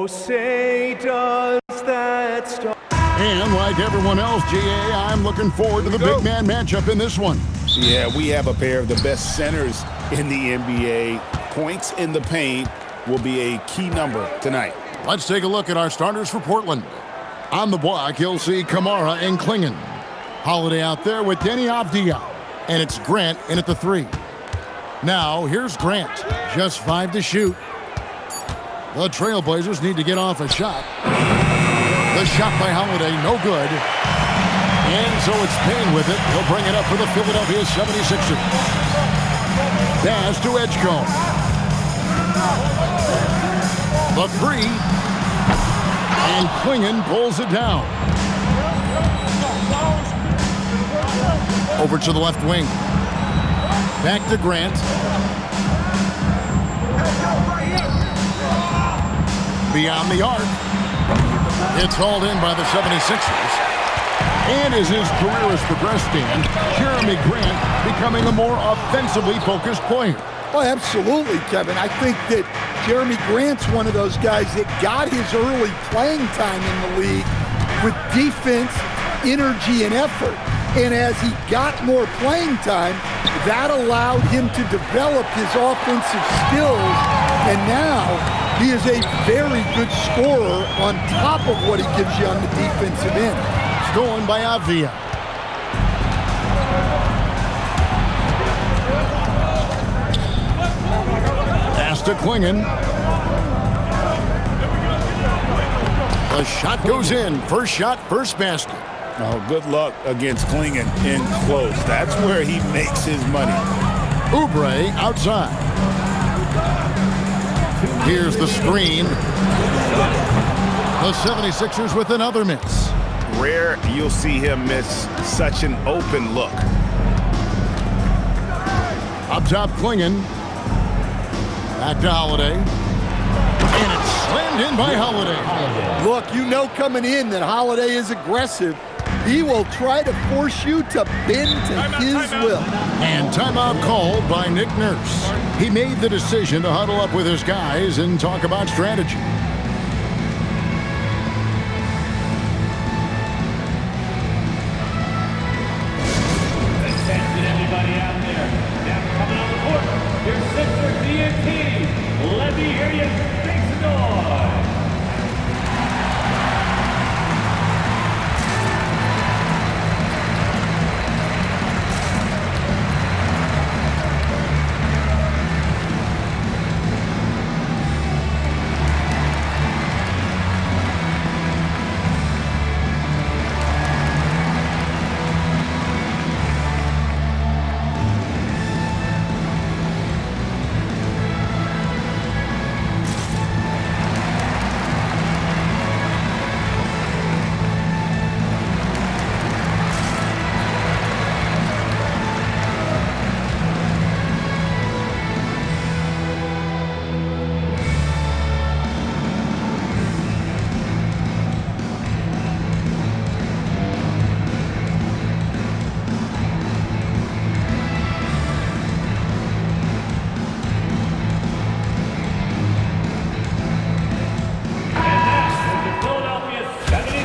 say does that star. And like everyone else, GA, I'm looking forward to the big man matchup in this one. Yeah, we have a pair of the best centers in the NBA. Points in the paint will be a key number tonight. Let's take a look at our starters for Portland. On the block, you'll see Kamara and Klingon. Holiday out there with Deni Avdija. And it's Grant in at the 3. Now, here's Grant. Just 5 to shoot. The Trailblazers need to get off a shot. The shot by Holiday, no good. And so it's Payne with it. He'll bring it up for the Philadelphia 76ers. Pass to Edgecombe. The 3. And Klingon pulls it down. Over to the left wing. Back to Grant. Beyond the arc. It's hauled in by the 76ers. And as his career has progressed, Dan, Jeremy Grant becoming a more offensively focused player. Oh, absolutely, Kevin. I think that Jeremy Grant's one of those guys that got his early playing time in the league with defense, energy, and effort. And as he got more playing time, that allowed him to develop his offensive skills. And now he is a very good scorer on top of what he gives you on the defensive end. Stolen by Avdija. Pass to Klingon. The shot goes in. First shot, first basket. Oh, good luck against Klingon in close. That's where he makes his money. Oubre outside. Here's the screen. The 76ers with another miss. Rare you'll see him miss such an open look. Up top, Klingon. Back to Holiday. And it's slammed in by Holiday. Look, you know coming in that Holiday is aggressive. He will try to force you to bend to his will. And timeout called by Nick Nurse. He made the decision to huddle up with his guys and talk about strategy. Attention everybody out there. Now coming on the court, your Sixer DNT. Let me hear you make some noise.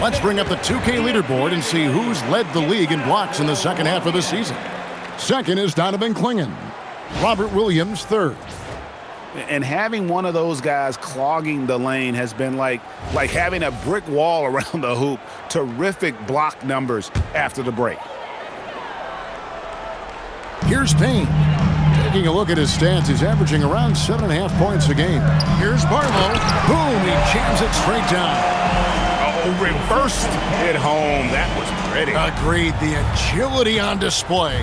Let's bring up the 2K leaderboard and see who's led the league in blocks in the second half of the season. Second is Donovan Klingon. Robert Williams, third. And having one of those guys clogging the lane has been like having a brick wall around the hoop. Terrific block numbers after the break. Here's Payne. Taking a look at his stats, he's averaging around 7.5 points a game. Here's Barlow. Boom, he jams it straight down. Oh, reversed it home. That was pretty. Agreed, the agility on display.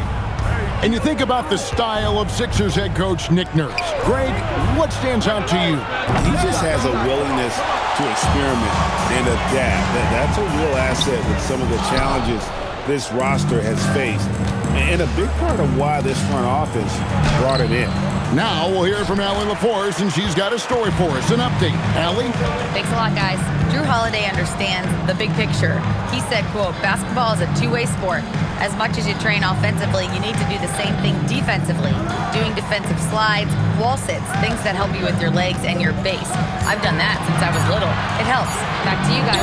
And you think about the style of Sixers head coach Nick Nurse. Greg, what stands out to you? He just has a willingness to experiment and adapt. That's a real asset with some of the challenges this roster has faced. And a big part of why this front office brought him in. Now we'll hear from Allie LaForce, and she's got a story for us. An update. Allie? Thanks a lot, guys. Drew Holiday understands the big picture. He said, quote, basketball is a two-way sport. As much as you train offensively, you need to do the same thing defensively. Doing defensive slides, wall sits, things that help you with your legs and your base. I've done that since I was little. It helps. Back to you guys.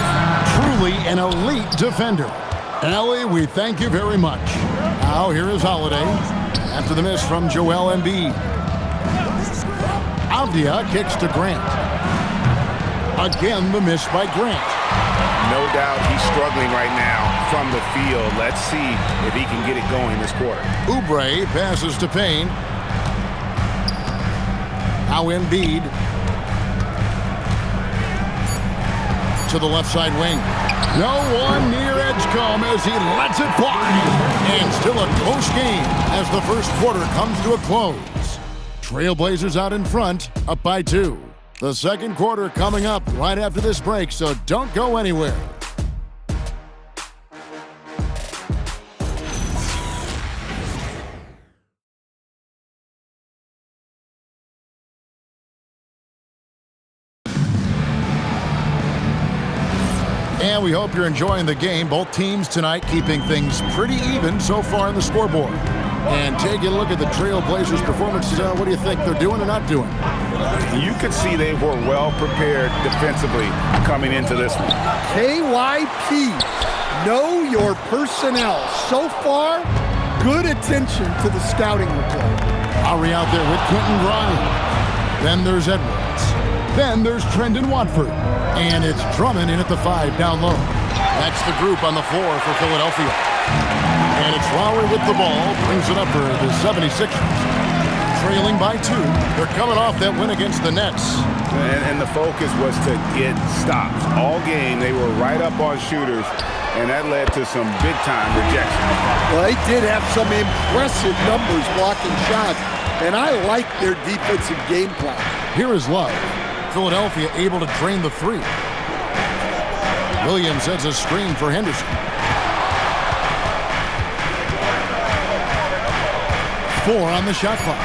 Truly an elite defender. Allie, we thank you very much. Now here is Holiday after the miss from Joel Embiid. Avdia kicks to Grant. Again, the miss by Grant. No doubt he's struggling right now from the field. Let's see if he can get it going this quarter. Oubre passes to Payne. Now Embiid to the left side wing. No one near Edgecombe as he lets it fly. And still a close game as the first quarter comes to a close. Trailblazers out in front, up by 2. The second quarter coming up right after this break, so don't go anywhere. And we hope you're enjoying the game. Both teams tonight keeping things pretty even so far in the scoreboard. And taking a look at the Trailblazers' performance, what do you think they're doing or not doing? You could see they were well prepared defensively coming into this one. KYP, know your personnel. So far, good attention to the scouting report. Lowry out there with Quentin Grimes. Then there's Edwards. Then there's Trendon Watford. And it's Drummond in at the 5 down low. That's the group on the floor for Philadelphia. And it's Lowry with the ball, brings it up for the 76ers. Trailing by 2. They're coming off that win against the Nets. And the focus was to get stops. All game, they were right up on shooters, and that led to some big-time rejection. Well, they did have some impressive numbers blocking shots, and I like their defensive game plan. Here is Love. Philadelphia able to drain the 3. Williams sends a screen for Henderson. 4 on the shot clock.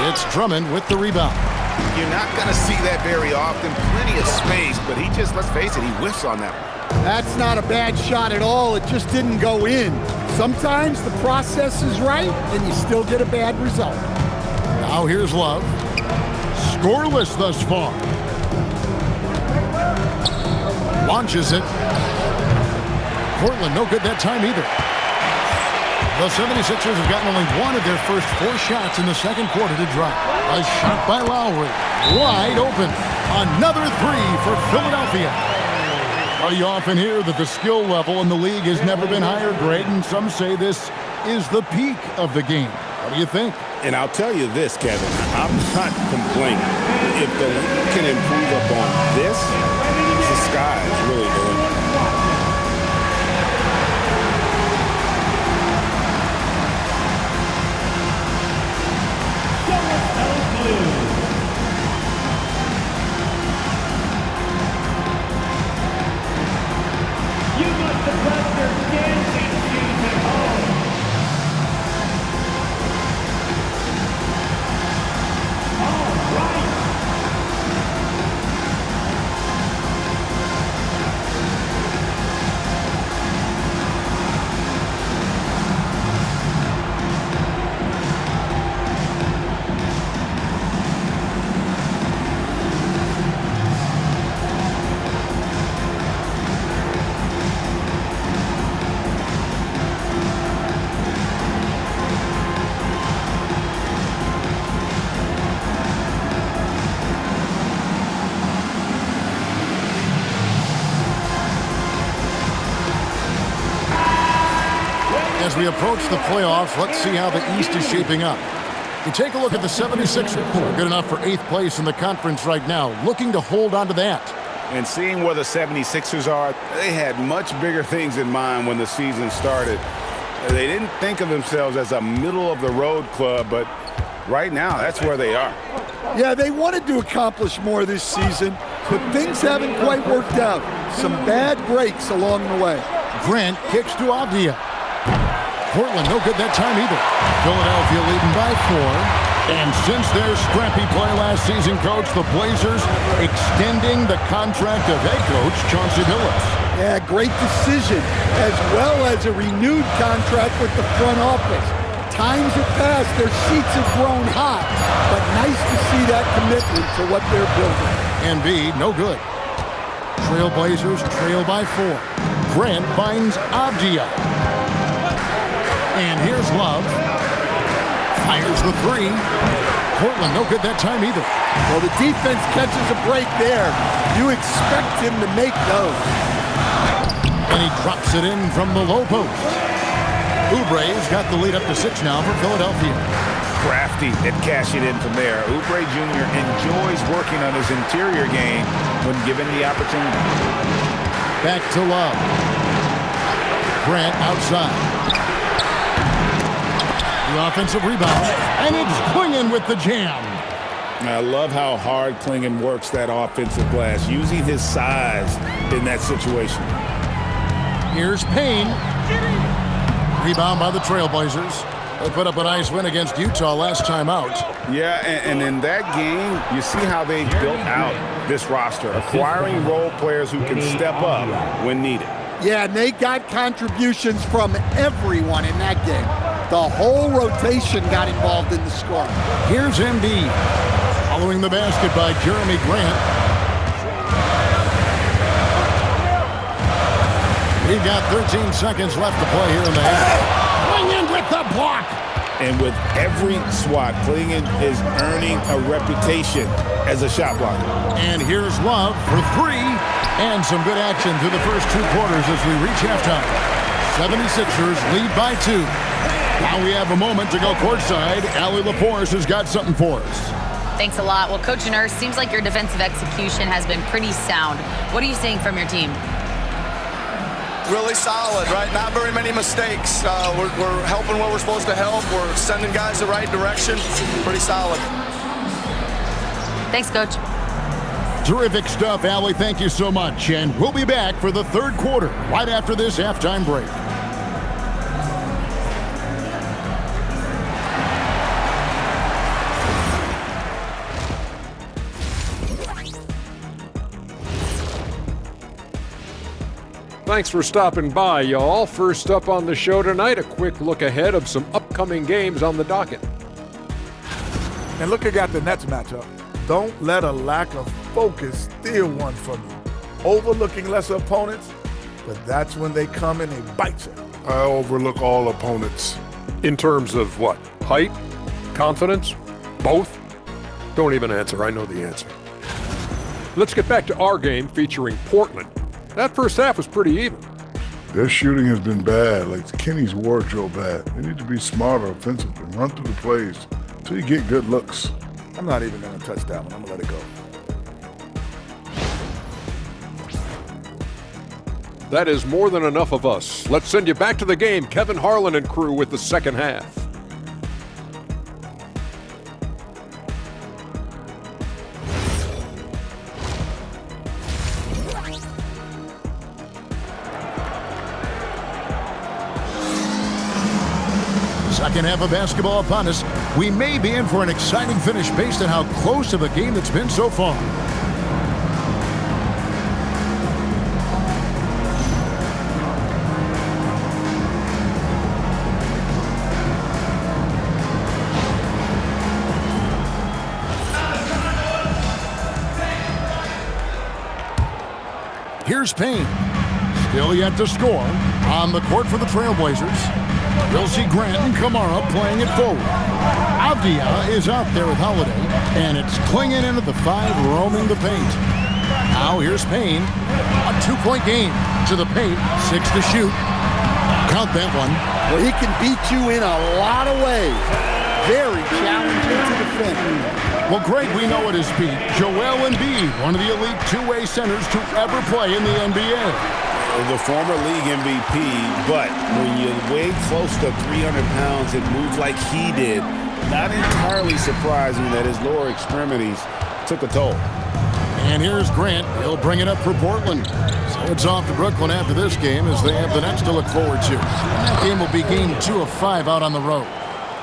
It's Drummond with the rebound. You're not going to see that very often. Plenty of space, but he just, let's face it, he whiffs on that one. That's not a bad shot at all. It just didn't go in. Sometimes the process is right, and you still get a bad result. Now here's Love. Scoreless thus far. Launches it. Portland no good that time either. The 76ers have gotten only one of their first 4 shots in the second quarter to drop. A shot by Lowry. Wide open. Another 3 for Philadelphia. You often hear that the skill level in the league has never been higher, Greg, and some say this is the peak of the game. What do you think? And I'll tell you this, Kevin, I'm not complaining. If the league can improve upon this, the sky is really the limit. You must have left your dancing shoes at home. All right. As we approach the playoffs, let's see how the East is shaping up. You take a look at the 76ers. They're good enough for 8th place in the conference right now, looking to hold on to that. And seeing where the 76ers are, they had much bigger things in mind when the season started. They didn't think of themselves as a middle-of-the-road club, but right now, that's where they are. Yeah, they wanted to accomplish more this season, but things haven't quite worked out. Some bad breaks along the way. Grant kicks to Avdia. Portland, no good that time either. Philadelphia leading by 4. And since their scrappy play last season, Coach, the Blazers extending the contract of head coach Chauncey Billups. Yeah, great decision, as well as a renewed contract with the front office. Times have passed, their seats have grown hot, but nice to see that commitment to what they're building. Embiid, no good. Trailblazers trail by 4. Grant finds Avdia. And here's Love. Fires the 3. Portland, no good that time either. Well, the defense catches a break there. You expect him to make those. And he drops it in from the low post. Oubre's got the lead up to 6 now for Philadelphia. Crafty at cashing in from there. Oubre Jr. enjoys working on his interior game when given the opportunity. Back to Love. Grant outside. The offensive rebound, and it's Clingan with the jam. I love how hard Clingan works that offensive glass, using his size in that situation. Here's Payne. Rebound by the Trailblazers. They put up a nice win against Utah last time out. Yeah, and in that game, you see how they built out this roster, acquiring role players who can step up when needed. Yeah, and they got contributions from everyone in that game. The whole rotation got involved in the scoring. Here's Embiid. Following the basket by Jeremy Grant. We've got 13 seconds left to play here in the half. Clingan with the block. And with every swat, Clingan is earning a reputation as a shot blocker. And here's Love for 3. And some good action through the first 2 quarters as we reach halftime. 76ers lead by 2. Now we have a moment to go courtside. Allie LaForce has got something for us. Thanks a lot. Well, Coach Nurse, seems like your defensive execution has been pretty sound. What are you seeing from your team? Really solid, right? Not very many mistakes. We're helping where we're supposed to help. We're sending guys the right direction. Pretty solid. Thanks, Coach. Terrific stuff, Allie. Thank you so much. And we'll be back for the 3rd quarter right after this halftime break. Thanks for stopping by, y'all. First up on the show tonight, a quick look ahead of some upcoming games on the docket. And looking at the Nets matchup, don't let a lack of focus steal one from you. Overlooking lesser opponents, but that's when they come and they bite you. I overlook all opponents. In terms of what? Height? Confidence? Both? Don't even answer. I know the answer. Let's get back to our game featuring Portland. That first half was pretty even. Their shooting has been bad, like Kenny's wardrobe bad. They need to be smarter offensively, run through the plays until you get good looks. I'm not even going to touch that one. I'm going to let it go. That is more than enough of us. Let's send you back to the game. Kevin Harlan and crew with the second half. Second half of basketball upon us. We may be in for an exciting finish based on how close of a game it's been so far. Here's Payne. Still yet to score. On the court for the Trailblazers. We'll see Grant and Kamara playing it forward. Avdia is out there with Holiday, and it's Clingan into the 5, roaming the paint. Now here's Payne. A 2-point game to the paint, 6 to shoot. Count that one. Well, he can beat you in a lot of ways. Very challenging to defend. Well, Greg, we know it is Pete. Joel Embiid, one of the elite 2-way centers to ever play in the NBA. The former league MVP, but when you weigh close to 300 pounds and move like he did, not entirely surprising that his lower extremities took a toll. And here's Grant. He'll bring it up for Portland. So it's off to Brooklyn after this game as they have the next to look forward to. And that game will be game 2 of 5 out on the road.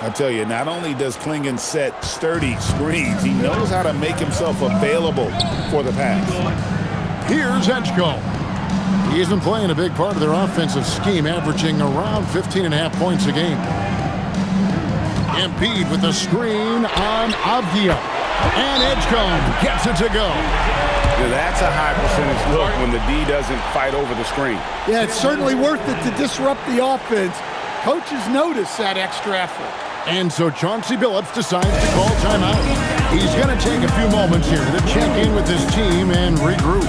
I tell you, not only does Clingan set sturdy screens, he knows how to make himself available for the pass. Here's Edgecombe. He's been playing a big part of their offensive scheme, averaging around 15.5 points a game. Embiid with a screen on Avdia. And Edgecombe gets it to go. Yeah, that's a high percentage look when the D doesn't fight over the screen. Yeah, it's certainly worth it to disrupt the offense. Coaches notice that extra effort. And so Chauncey Billups decides to call timeout. He's going to take a few moments here to check in with his team and regroup.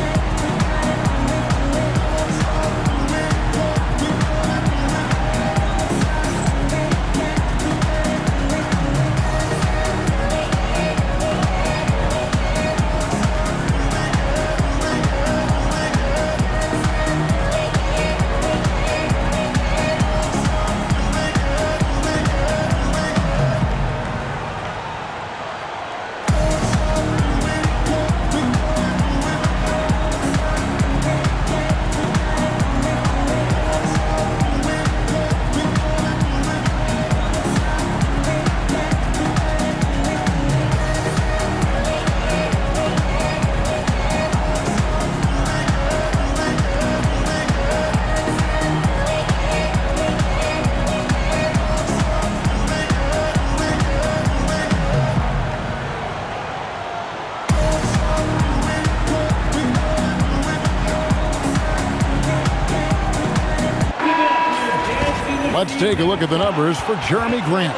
Let's take a look at the numbers for Jeremy Grant.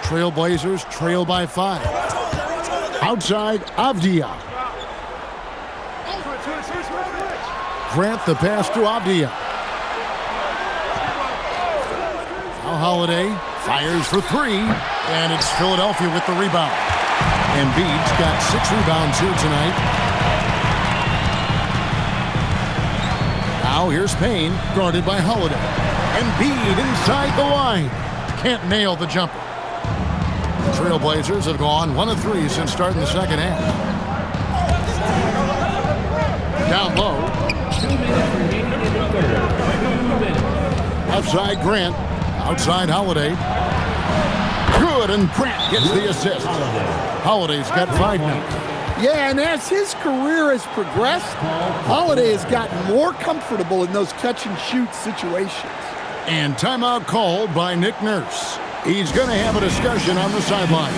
Trailblazers trail by 5. Outside, Avdia. Grant the pass to Avdia. Now Holiday fires for 3, and it's Philadelphia with the rebound. Embiid's got 6 rebounds here tonight. Now here's Payne, guarded by Holiday. Embiid inside the line. Can't nail the jumper. The Trailblazers have gone 1 of 3 since starting the second half. Down low. 2 minutes remaining in the third. 2 minutes. Left side, Grant. Outside, Holiday. Good, and Grant gets the assist. Holiday's got 5 now. Yeah, and as his career has progressed, Holiday has gotten more comfortable in those catch-and-shoot situations. And timeout called by Nick Nurse. He's going to have a discussion on the sideline.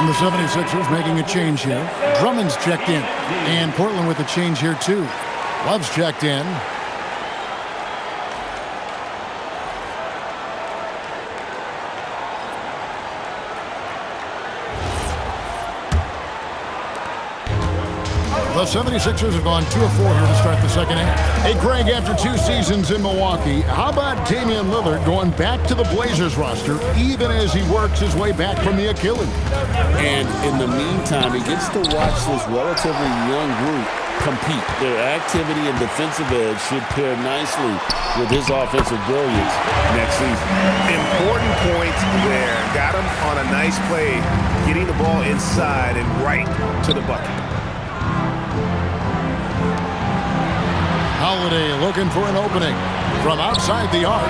The 76ers making a change here. Drummond's checked in. And Portland with a change here, too. Love's checked in. The 76ers have gone 2 of 4 here to start the second half. Hey, Greg, after 2 seasons in Milwaukee, how about Damian Lillard going back to the Blazers roster even as he works his way back from the Achilles? And in the meantime, he gets to watch this relatively young group compete. Their activity and defensive edge should pair nicely with his offensive brilliance next season. Important point there. Got him on a nice play, getting the ball inside and right to the bucket. Holiday looking for an opening from outside the arc.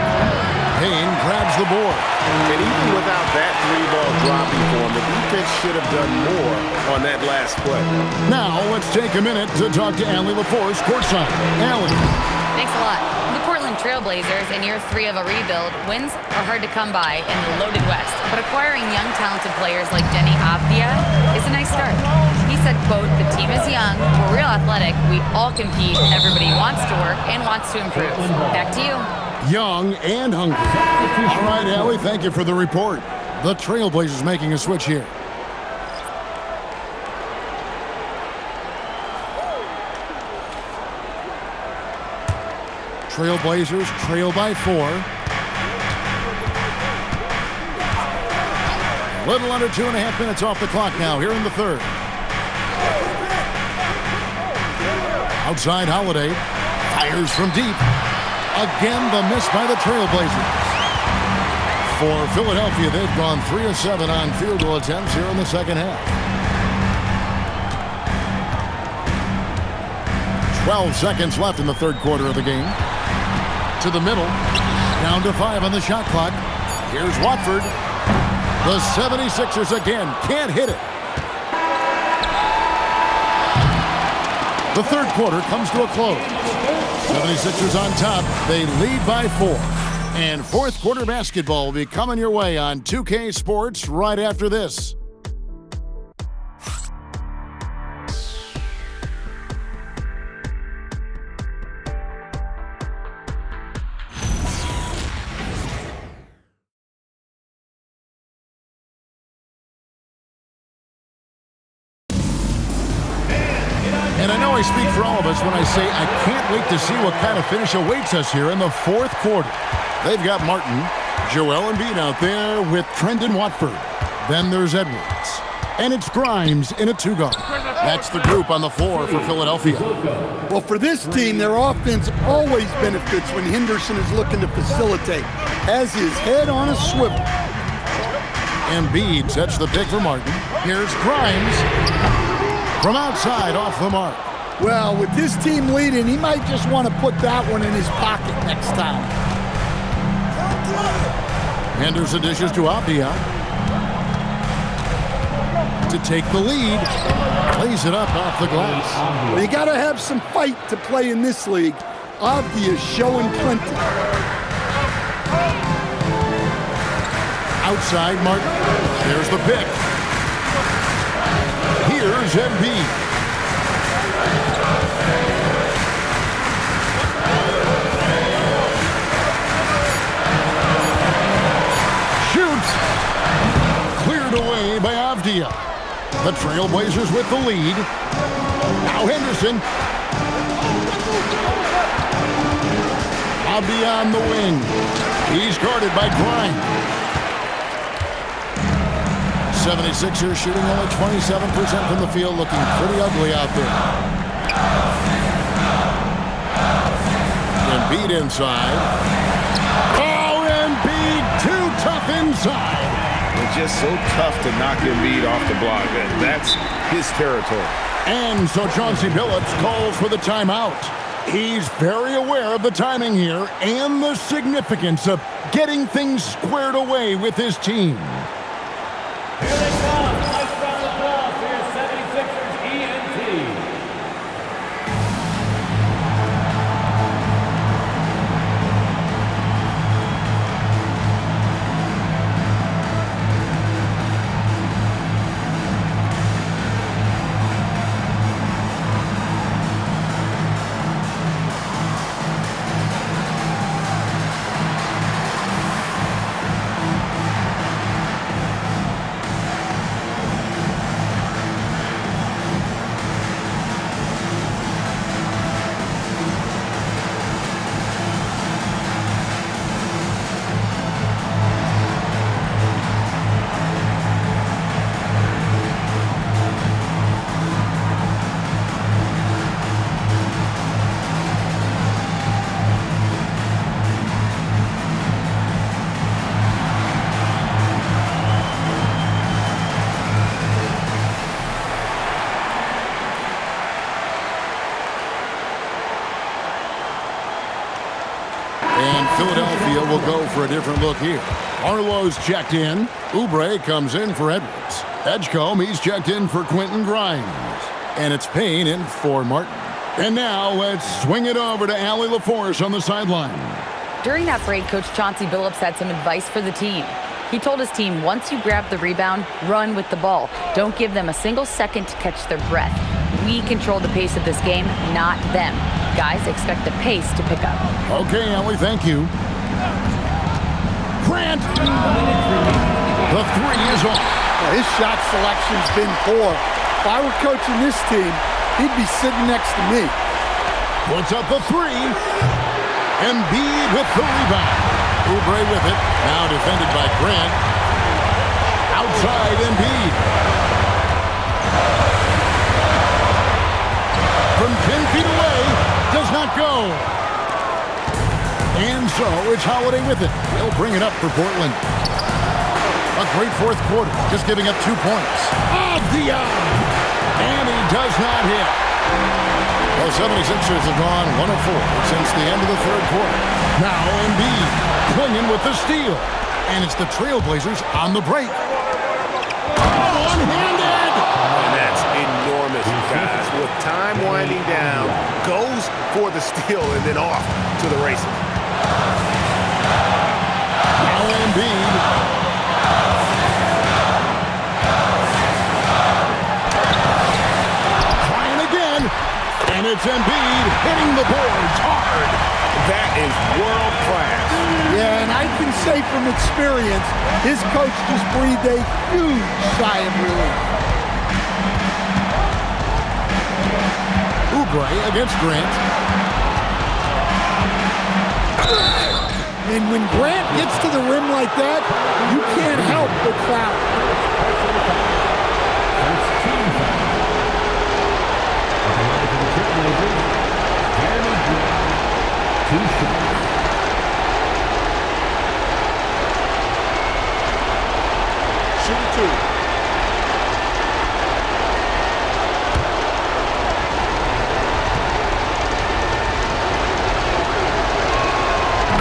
Payne grabs the board. And even without that three-ball dropping for him, the defense should have done more on that last play. Now let's take a minute to talk to Allie LaForce courtside. Allie. Thanks a lot. The Portland Trailblazers, in year 3 of a rebuild, wins are hard to come by in the loaded West. But acquiring young, talented players like Denny Avdia is a nice start. He said, quote, "The team is young, we're real athletic, we all compete, everybody wants to work and wants to improve." Back to you. Young and hungry. All right, Allie, thank you for the report. The Trailblazers making a switch here. Trailblazers trail by 4. A little under 2.5 minutes off the clock now here in the third. Outside Holiday. Fires from deep. Again, the miss by the Trailblazers. For Philadelphia, they've gone 3 of 7 on field goal attempts here in the second half. 12 seconds left in the third quarter of the game. To the middle. Down to 5 on the shot clock. Here's Watford. The 76ers again can't hit it. The third quarter comes to a close. 76ers on top. They lead by 4. And fourth quarter basketball will be coming your way on 2K Sports right after this. And I know I speak for all of us when I say I can't wait to see what kind of finish awaits us here in the fourth quarter. They've got Martin, Joel Embiid out there with Trendon Watford. Then there's Edwards. And it's Grimes in a 2-guard. That's the group on the floor for Philadelphia. Well, for this team, their offense always benefits when Henderson is looking to facilitate. Has his head on a swivel. Embiid sets the pick for Martin. Here's Grimes. From outside, off the mark. Well, with this team leading, he might just want to put that one in his pocket next time. Henderson dishes to Avdia. To take the lead. Plays it up off the glass. Well, you got to have some fight to play in this league. Avdia showing plenty. Outside, Martin. There's the pick. Here's Embiid. Shoots. Cleared away by Avdia. The Trailblazers with the lead. Now Henderson. Avdia on the wing. He's guarded by Grimes. 76ers shooting only 27% from the field, looking pretty ugly out there. Embiid inside. Oh, Embiid too tough inside. It's just so tough to knock Embiid off the block. That's his territory. And so Chauncey Billups calls for the timeout. He's very aware of the timing here and the significance of getting things squared away with his team. Here they come. Nice round of applause for your 76ers ENT. Philadelphia will go for a different look here. Arlo's checked in. Oubre comes in for Edwards. Edgecombe, he's checked in for Quentin Grimes. And it's Payne in for Martin. And now let's swing it over to Allie LaForce on the sideline. During that break, Coach Chauncey Billups had some advice for the team. He told his team, once you grab the rebound, run with the ball. Don't give them a single second to catch their breath. We control the pace of this game, not them. Guys, expect the pace to pick up. Okay, Allie, thank you. Grant! The three is off. Well, his shot selection's been poor. If I were coaching this team, he'd be sitting next to me. Puts up the three. Embiid with the rebound. Oubre with it. Now defended by Grant. Outside Embiid. From 10 feet away. Does not go. And so it's Holiday with it. They'll bring it up for Portland. A great fourth quarter. Just giving up 2 points. Avdia! And he does not hit. The 76ers have gone 1-4 since the end of the third quarter. Now Embiid clinging with the steal. And it's the Trailblazers on the break. One-handed! And that's enormous, guys. With time winding down, goes for the steal and then off to the races. Now Embiid. And it's Embiid hitting the boards hard. That is world class. Yeah, and I can say from experience, his coach just breathed a huge sigh of relief. Oubre against Grant. And when Grant gets to the rim like that, you can't help but foul.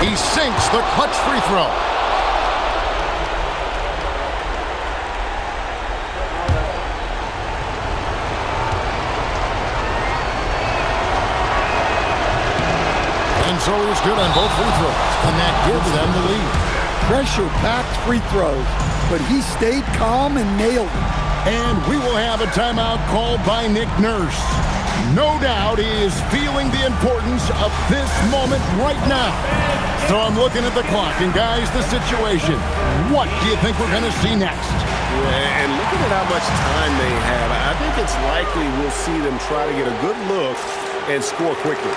He sinks the clutch free throw. And so he's good on both free throws, and that gives them the lead. Pressure-packed free throws, but he stayed calm and nailed it. And we will have a timeout called by Nick Nurse. No doubt he is feeling the importance of this moment right now. So I'm looking at the clock, and guys, the situation. What do you think we're going to see next? Yeah, and looking at how much time they have, I think it's likely we'll see them try to get a good look and score quickly.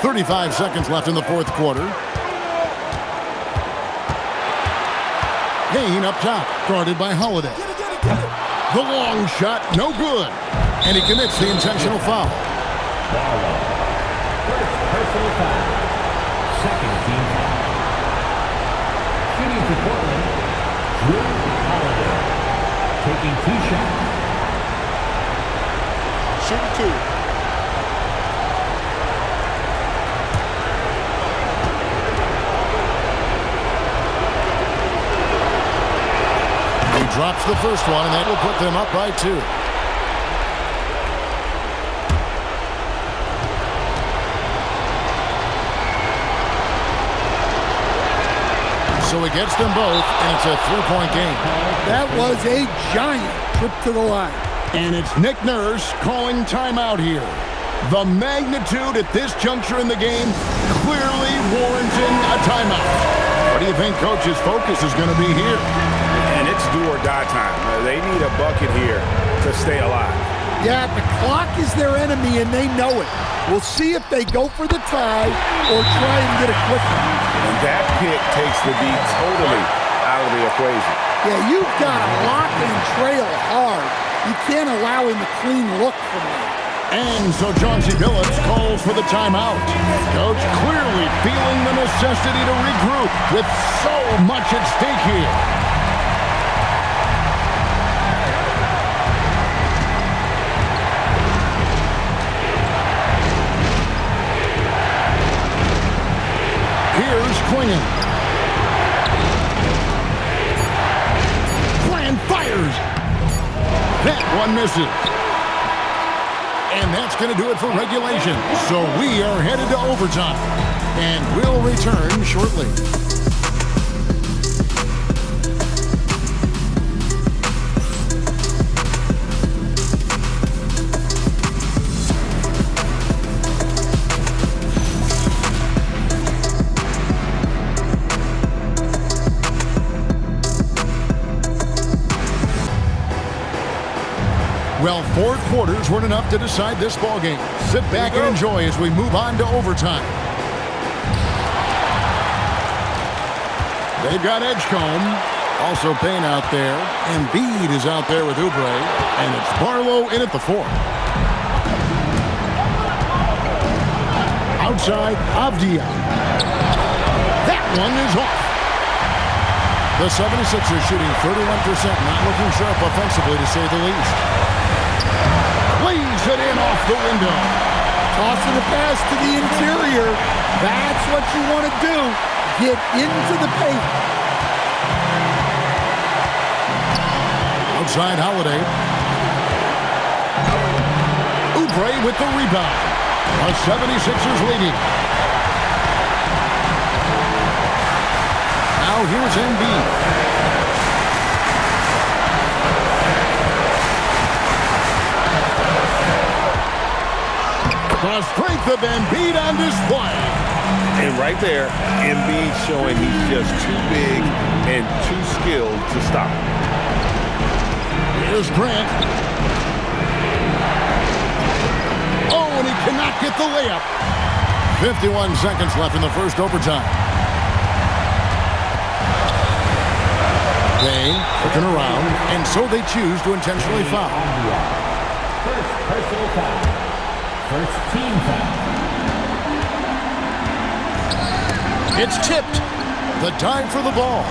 .35 seconds left in the fourth quarter. Payne up top, guarded by Holiday. The long shot, no good. And he commits the intentional foul. First personal foul. Second team foul. Shooting for Portland, Jrue Holiday. Taking 2 shots. shooting 2. He drops the first one, and that will put them up by 2. So he gets them both, and it's a 3-point game. That was a giant trip to the line. And it's Nick Nurse calling timeout here. The magnitude at this juncture in the game clearly warranting a timeout. What do you think Coach's focus is going to be here? And it's do or die time. They need a bucket here to stay alive. Yeah, the clock is their enemy, and they know it. We'll see if they go for the tie or try and get a quick one. And that pick takes the beat totally out of the equation. Yeah, you've got to lock and trail hard. You can't allow him a clean look from that. And so Chauncey Billups calls for the timeout. Coach clearly feeling the necessity to regroup with so much at stake here. Here's Clingan. Bland fires. That one misses. And that's going to do it for regulation. So we are headed to overtime. And we'll return shortly. Well, 4 quarters weren't enough to decide this ballgame. Sit back and enjoy as we move on to overtime. They've got Edgecombe. Also Payne out there. Embiid is out there with Oubre. And it's Barlow in at the 4. Outside, Avdia. That one is off. The 76ers shooting 31%. Not looking sharp offensively, to say the least. Lays it in off the window. Tossing the pass to the interior. That's what you want to do. Get into the paint. Outside Holiday. Oubre with the rebound. The 76ers leading. Now here's Embiid. The strength of Embiid on display. And right there, Embiid showing he's just too big and too skilled to stop. Here's Grant. Oh, and he cannot get the layup. 51 seconds left in the first overtime. Payne looking around, and so they choose to intentionally foul. First personal foul. First team foul. It's tipped. The time for the ball.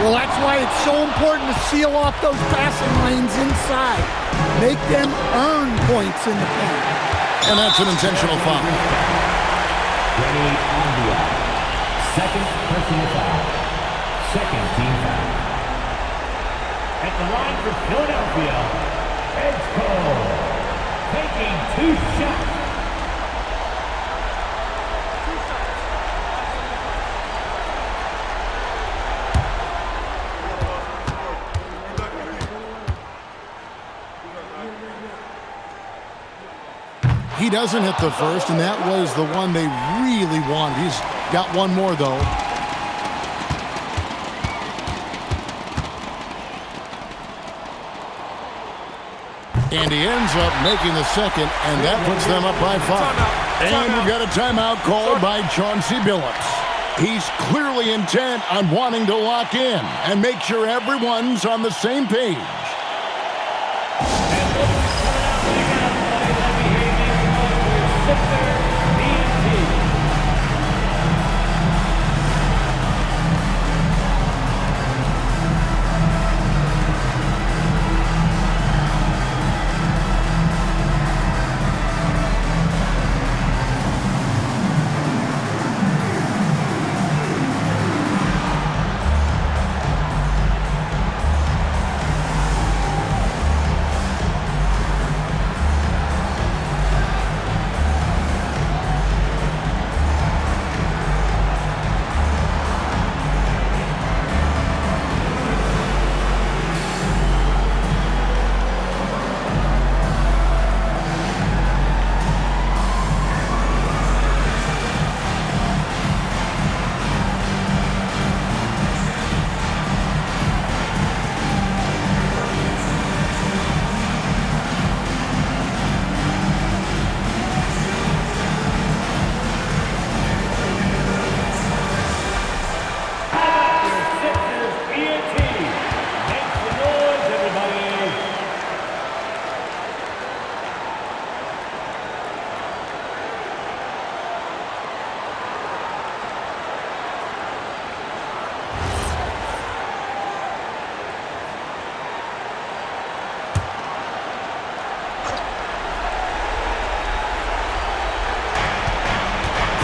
Well, that's why it's so important to seal off those passing lanes inside. Make them earn points in the paint. And that's an intentional foul. Danny Avdia. Second personal foul. Second team foul. At the line for Philadelphia, Edgecombe. Taking 2 shots. He doesn't hit the first, and that was the one they really wanted. He's got one more, though. And he ends up making the second, and that puts them up by 5. And we've got a timeout called by Chauncey Billups. He's clearly intent on wanting to lock in and make sure everyone's on the same page.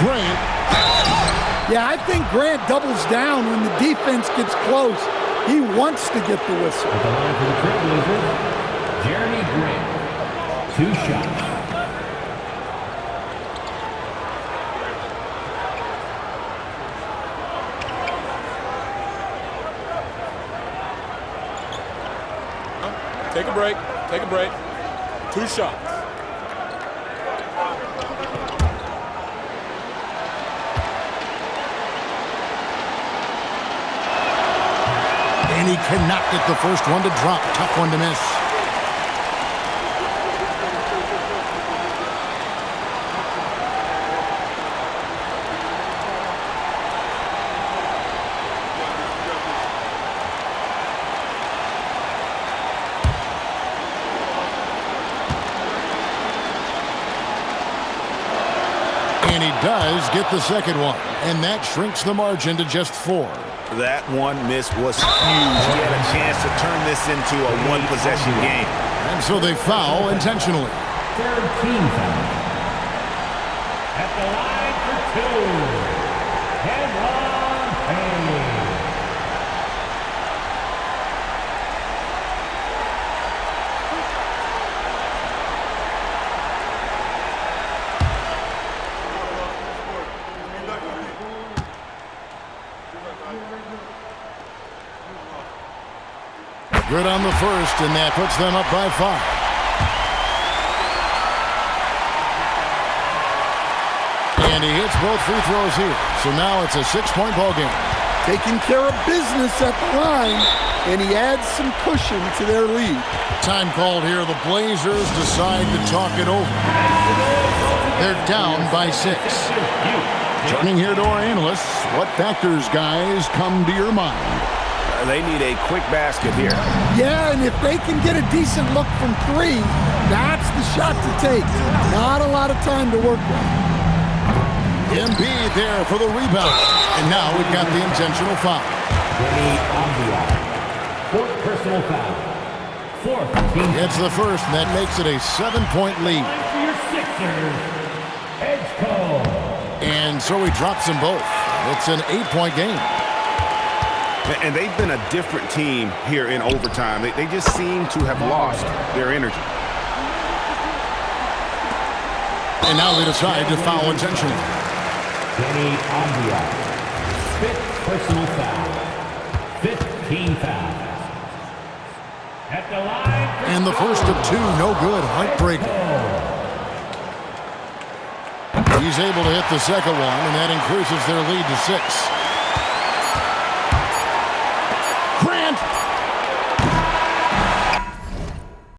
Grant. Yeah, I think Grant doubles down when the defense gets close. He wants to get the whistle. At the line for the Trailblazers, Jeremy Grant. 2 shots. Take a break. Take a break. 2 shots. And he cannot get the first one to drop. Tough one to miss. And he does get the second one. And that shrinks the margin to just 4. That one miss was huge. He had a chance to turn this into a one-possession game. And so they foul intentionally. Third team foul. At the line for 2, Kevon Payne. Good on the first, and that puts them up by 5. And he hits both free throws here. So now it's a 6-point ball game. Taking care of business at the line, and he adds some cushion to their lead. Time called here. The Blazers decide to talk it over. They're down by 6. Turning here to our analysts, what factors, guys, come to your mind? They need a quick basket here. Yeah, and if they can get a decent look from 3, that's the shot to take. Not a lot of time to work with. Embiid there for the rebound. And now we've got the intentional foul. Deni Avdija. 4th personal foul. 4th team. It's the first, and that makes it a 7-point lead. For your Sixers, Edgecombe. And so he drops them both. It's an 8-point game. And they've been a different team here in overtime. They just seem to have lost their energy. And now they decide to foul intentionally. Deni Avdija. 5th personal foul. 5th team foul. At the line. And the first of 2, no good. Heartbreaking. He's able to hit the second one, and that increases their lead to 6. Grant